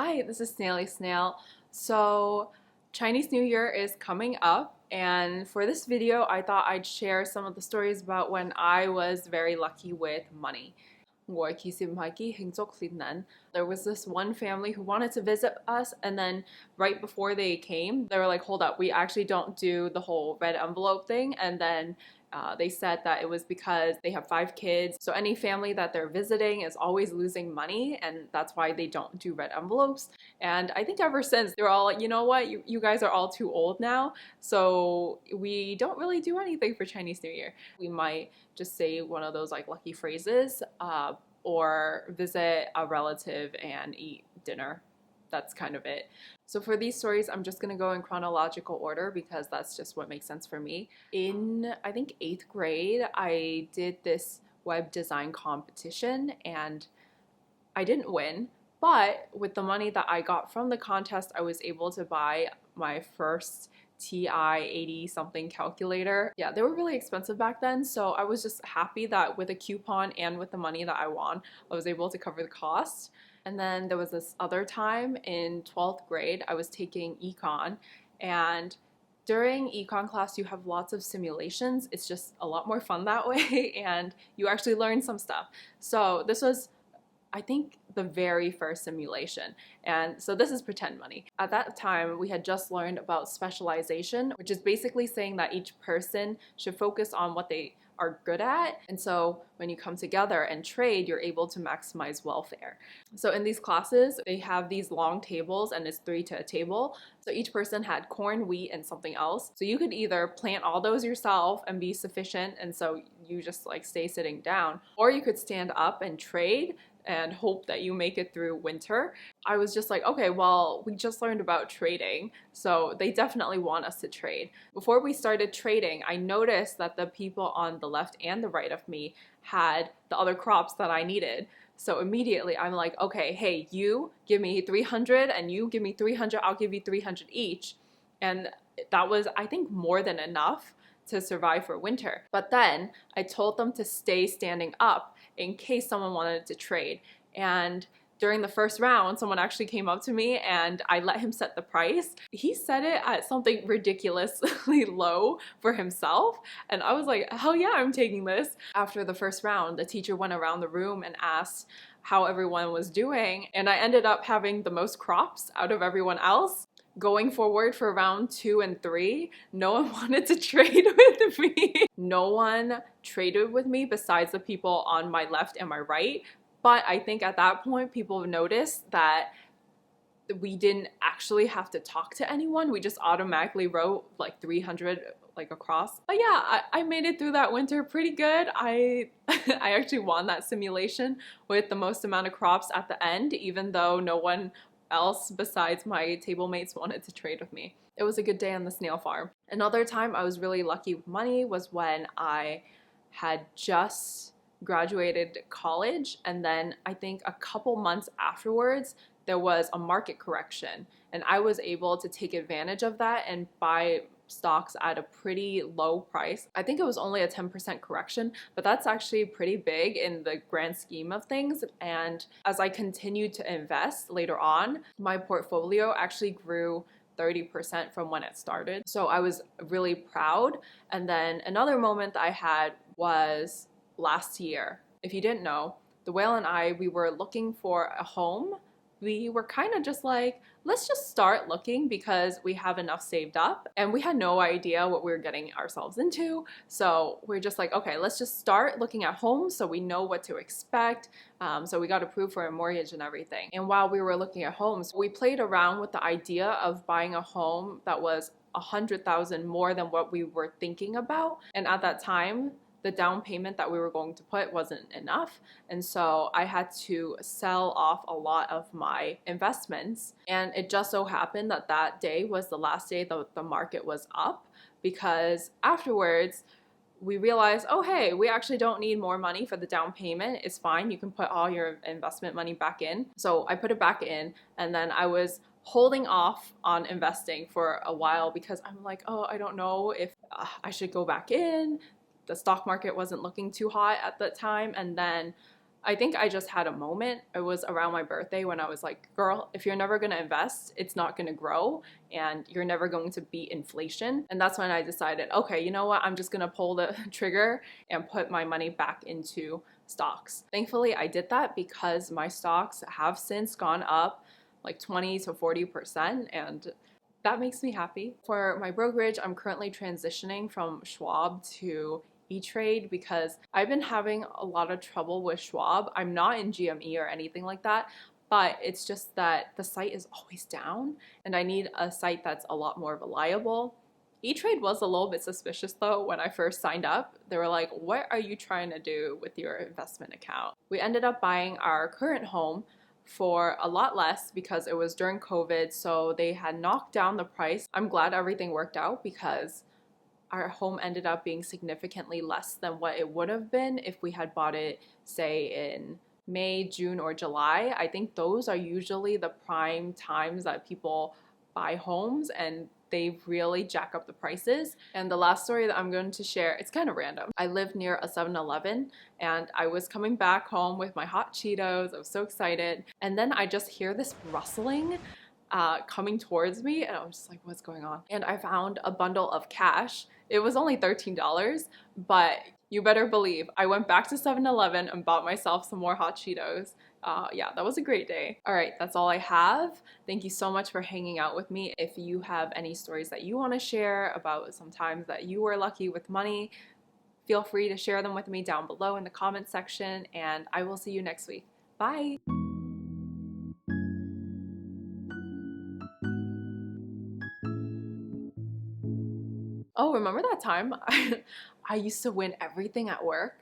Hi, this is Snaily Snail. So, Chinese New Year is coming up, and for this video, I thought I'd share some of the stories about when I was very lucky with money. There was this one family who wanted to visit us, and then right before they came, they were like, hold up, we actually don't do the whole red envelope thing. And then they said that it was because they have 5 kids. So any family that they're visiting is always losing money, and that's why they don't do red envelopes. And I think ever since, they're all like, you know what, you guys are all too old now, so we don't really do anything for Chinese New Year. We might just say one of those like lucky phrases, or visit a relative and eat dinner. That's kind of it. So for these stories, I'm just gonna go in chronological order because that's just what makes sense for me. In, I think, 8th grade, I did this web design competition and I didn't win, but with the money that I got from the contest, I was able to buy my first TI-80 something calculator. Yeah, they were really expensive back then, so I was just happy that with a coupon and with the money that I won, I was able to cover the cost. And then there was this other time in 12th grade, I was taking econ, and during econ class you have lots of simulations. It's just a lot more fun that way and you actually learn some stuff. So this was, I think, the very first simulation. And so this is pretend money. At that time, we had just learned about specialization, which is basically saying that each person should focus on what they are good at. And so when you come together and trade, you're able to maximize welfare. So in these classes, they have these long tables and it's 3 to a table. So each person had corn, wheat, and something else. So you could either plant all those yourself and be sufficient, and so you just like stay sitting down, or you could stand up and trade and hope that you make it through winter. I was just like, okay, well, we just learned about trading, so they definitely want us to trade. Before we started trading, I noticed that the people on the left and the right of me had the other crops that I needed. So immediately I'm like, okay, hey, you give me 300 and you give me 300, I'll give you 300 each. And that was, I think, more than enough to survive for winter. But then I told them to stay standing up in case someone wanted to trade. And during the first round, someone actually came up to me and I let him set the price. He set it at something ridiculously low for himself. And I was like, hell yeah, I'm taking this. After the first round, the teacher went around the room and asked how everyone was doing. And I ended up having the most crops out of everyone else. Going forward for round 2 and 3, no one wanted to trade with me. No one traded with me besides the people on my left and my right. But I think at that point, people noticed that we didn't actually have to talk to anyone. We just automatically wrote like 300 like across. But yeah, I made it through that winter pretty good. I actually won that simulation with the most amount of crops at the end, even though no one else besides my table mates wanted to trade with me. It was a good day on the snail farm. Another time I was really lucky with money was when I had just graduated college, and then I think a couple months afterwards there was a market correction, and I was able to take advantage of that and buy stocks at a pretty low price. I think it was only a 10% correction, but that's actually pretty big in the grand scheme of things. And as I continued to invest later on, my portfolio actually grew 30% from when it started. So I was really proud. And then another moment that I had was last year. If you didn't know, the whale and I, we were looking for a home. We were kind of just like, let's just start looking because we have enough saved up, and we had no idea what we were getting ourselves into. So we're just like, okay, let's just start looking at homes so we know what to expect. So we got approved for a mortgage and everything. And while we were looking at homes, we played around with the idea of buying a home that was 100,000 more than what we were thinking about. And at that time, the down payment that we were going to put wasn't enough. And so I had to sell off a lot of my investments. And it just so happened that that day was the last day that the market was up, because afterwards we realized, oh hey, we actually don't need more money for the down payment. It's fine, you can put all your investment money back in. So I put it back in, and then I was holding off on investing for a while because I'm like, oh, I don't know if I should go back in. The stock market wasn't looking too hot at that time. And then I think I just had a moment. It was around my birthday when I was like, girl, if you're never gonna invest, it's not gonna grow and you're never going to beat inflation. And that's when I decided, okay, you know what? I'm just gonna pull the trigger and put my money back into stocks. Thankfully, I did that because my stocks have since gone up like 20 to 40%, and that makes me happy. For my brokerage, I'm currently transitioning from Schwab to E-Trade because I've been having a lot of trouble with Schwab. I'm not in GME or anything like that, but it's just that the site is always down and I need a site that's a lot more reliable. E-Trade was a little bit suspicious though when I first signed up. They were like, what are you trying to do with your investment account? We ended up buying our current home for a lot less because it was during COVID, so they had knocked down the price. I'm glad everything worked out because our home ended up being significantly less than what it would have been if we had bought it, say, in May, June, or July. I think those are usually the prime times that people buy homes, and they really jack up the prices. And the last story that I'm going to share, it's kind of random. I live near a 7-Eleven and I was coming back home with my hot Cheetos. I was so excited. And then I just hear this rustling coming towards me and I was just like, what's going on? And I found a bundle of cash. It was only $13, but you better believe I went back to 7-Eleven and bought myself some more hot Cheetos. Yeah, that was a great day. All right, that's all I have. Thank you so much for hanging out with me. If you have any stories that you want to share about some times that you were lucky with money, feel free to share them with me down below in the comment section, and I will see you next week. Bye! Oh, remember that time I used to win everything at work?